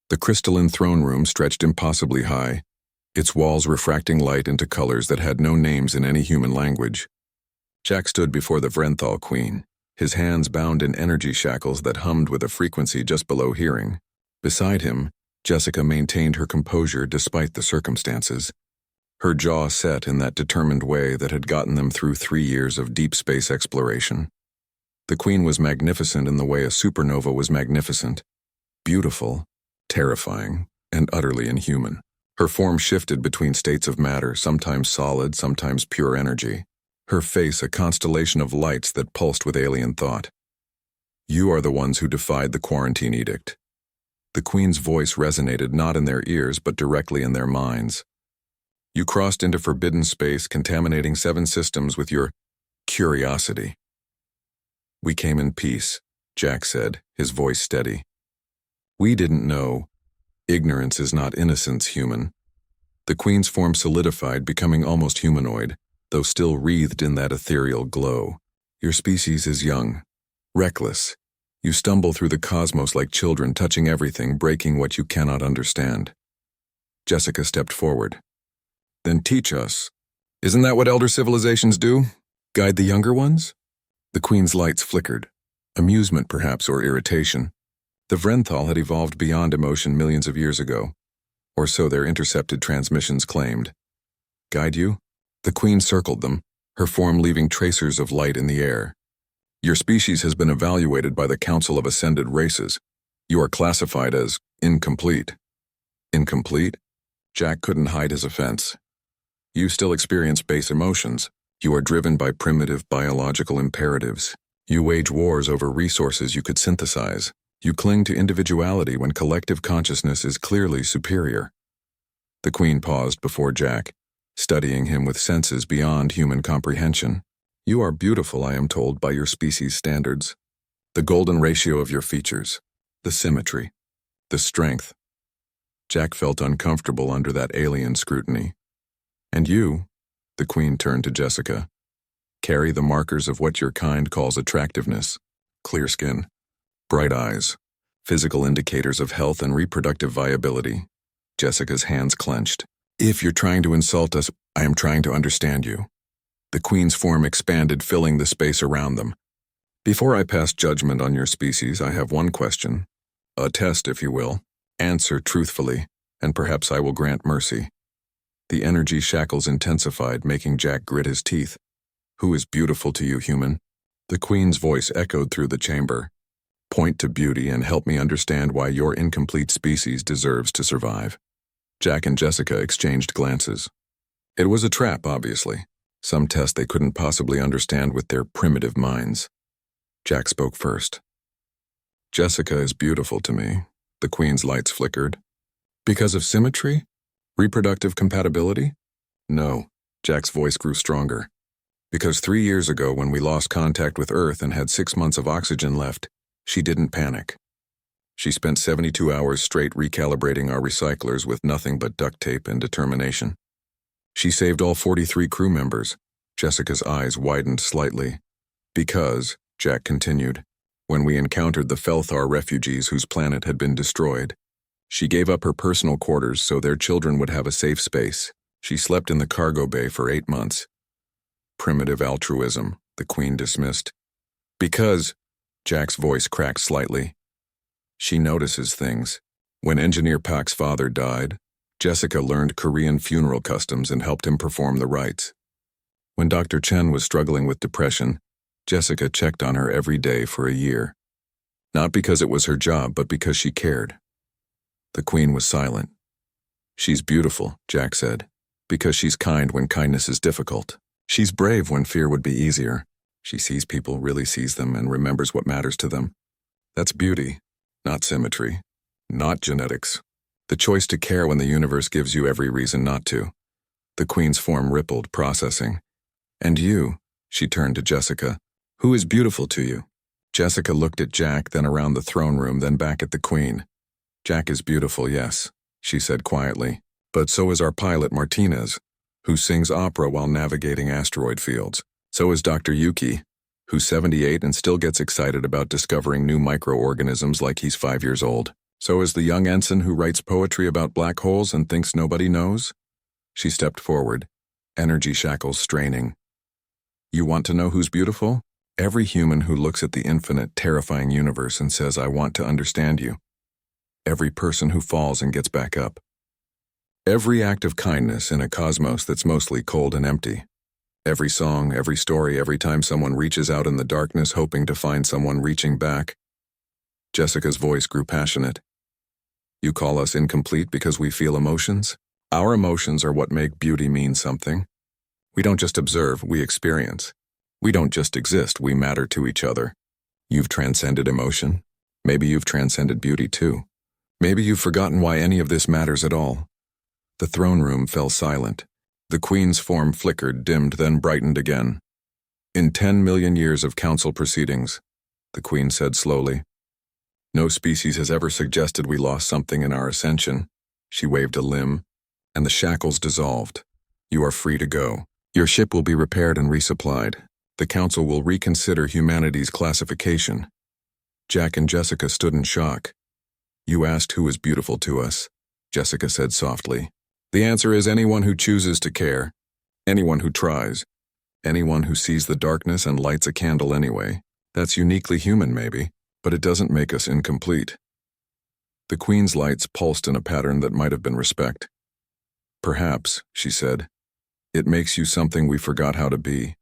The crystalline throne room stretched impossibly high, its walls refracting light into colors that had no names in any human language. Jack stood before the Vrenthal Queen, his hands bound in energy shackles that hummed with a frequency just below hearing. Beside him, Jessica maintained her composure despite the circumstances, her jaw set in that determined way that had gotten them through 3 years of deep space exploration. The Queen was magnificent in the way a supernova was magnificent, beautiful, terrifying, and utterly inhuman. Her form shifted between states of matter, sometimes solid, sometimes pure energy. Her face a constellation of lights that pulsed with alien thought. You are the ones who defied the quarantine edict. The Queen's voice resonated not in their ears but directly in their minds. You crossed into forbidden space, contaminating 7 systems with your curiosity. We came in peace, Jack said, his voice steady. We didn't know. Ignorance is not innocence, human. The Queen's form solidified, becoming almost humanoid, though still wreathed in that ethereal glow. Your species is young, reckless. You stumble through the cosmos like children, touching everything, breaking what you cannot understand. Jessica stepped forward. Then teach us. Isn't that what elder civilizations do? Guide the younger ones? The Queen's lights flickered. Amusement, perhaps, or irritation. The Vrenthal had evolved beyond emotion millions of years ago, or so their intercepted transmissions claimed. Guide you? The Queen circled them, her form leaving tracers of light in the air. Your species has been evaluated by the Council of Ascended Races. You are classified as incomplete. Incomplete? Jack couldn't hide his offense. You still experience base emotions. You are driven by primitive biological imperatives. You wage wars over resources you could synthesize. You cling to individuality when collective consciousness is clearly superior. The Queen paused before Jack, studying him with senses beyond human comprehension. You are beautiful, I am told, by your species' standards. The golden ratio of your features, the symmetry, the strength. Jack felt uncomfortable under that alien scrutiny. And you, the Queen turned to Jessica, carry the markers of what your kind calls attractiveness: clear skin, bright eyes, physical indicators of health and reproductive viability. Jessica's hands clenched. If you're trying to insult us, I am trying to understand you. The Queen's form expanded, filling the space around them. Before I pass judgment on your species, I have one question. A test, if you will. Answer truthfully, and perhaps I will grant mercy. The energy shackles intensified, making Jack grit his teeth. Who is beautiful to you, human? The Queen's voice echoed through the chamber. Point to beauty and help me understand why your incomplete species deserves to survive. Jack and Jessica exchanged glances. It was a trap, obviously. Some test they couldn't possibly understand with their primitive minds. Jack spoke first. Jessica is beautiful to me. The Queen's lights flickered. Because of symmetry? Reproductive compatibility? No. Jack's voice grew stronger. Because 3 years ago, when we lost contact with Earth and had 6 months of oxygen left, she didn't panic. She spent 72 hours straight recalibrating our recyclers with nothing but duct tape and determination. She saved all 43 crew members. Jessica's eyes widened slightly. Because, Jack continued, when we encountered the Felthar refugees whose planet had been destroyed, she gave up her personal quarters so their children would have a safe space. She slept in the cargo bay for 8 months. Primitive altruism, the Queen dismissed. Because, Jack's voice cracked slightly, she notices things. When Engineer Pak's father died, Jessica learned Korean funeral customs and helped him perform the rites. When Dr. Chen was struggling with depression, Jessica checked on her every day for a year. Not because it was her job, but because she cared. The Queen was silent. She's beautiful, Jack said, because she's kind when kindness is difficult. She's brave when fear would be easier. She sees people, really sees them, and remembers what matters to them. That's beauty, not symmetry, not genetics. The choice to care when the universe gives you every reason not to. The Queen's form rippled, processing. And you, she turned to Jessica, who is beautiful to you? Jessica looked at Jack, then around the throne room, then back at the Queen. Jack is beautiful, yes, she said quietly, but so is our pilot Martinez, who sings opera while navigating asteroid fields. So is Dr. Yuki, who's 78 and still gets excited about discovering new microorganisms like he's 5 years old. So is the young ensign who writes poetry about black holes and thinks nobody knows? She stepped forward, energy shackles straining. You want to know who's beautiful? Every human who looks at the infinite, terrifying universe and says, I want to understand you. Every person who falls and gets back up. Every act of kindness in a cosmos that's mostly cold and empty. Every song, every story, every time someone reaches out in the darkness hoping to find someone reaching back. Jessica's voice grew passionate. You call us incomplete because we feel emotions? Our emotions are what make beauty mean something. We don't just observe, we experience. We don't just exist, we matter to each other. You've transcended emotion. Maybe you've transcended beauty too. Maybe you've forgotten why any of this matters at all. The throne room fell silent. The Queen's form flickered, dimmed, then brightened again. In 10 million years of council proceedings, the Queen said slowly, no species has ever suggested we lost something in our ascension. She waved a limb, and the shackles dissolved. You are free to go. Your ship will be repaired and resupplied. The Council will reconsider humanity's classification. Jack and Jessica stood in shock. You asked who is beautiful to us, Jessica said softly. The answer is anyone who chooses to care. Anyone who tries. Anyone who sees the darkness and lights a candle anyway. That's uniquely human, maybe, but it doesn't make us incomplete. The Queen's lights pulsed in a pattern that might have been respect. Perhaps, she said, it makes you something we forgot how to be.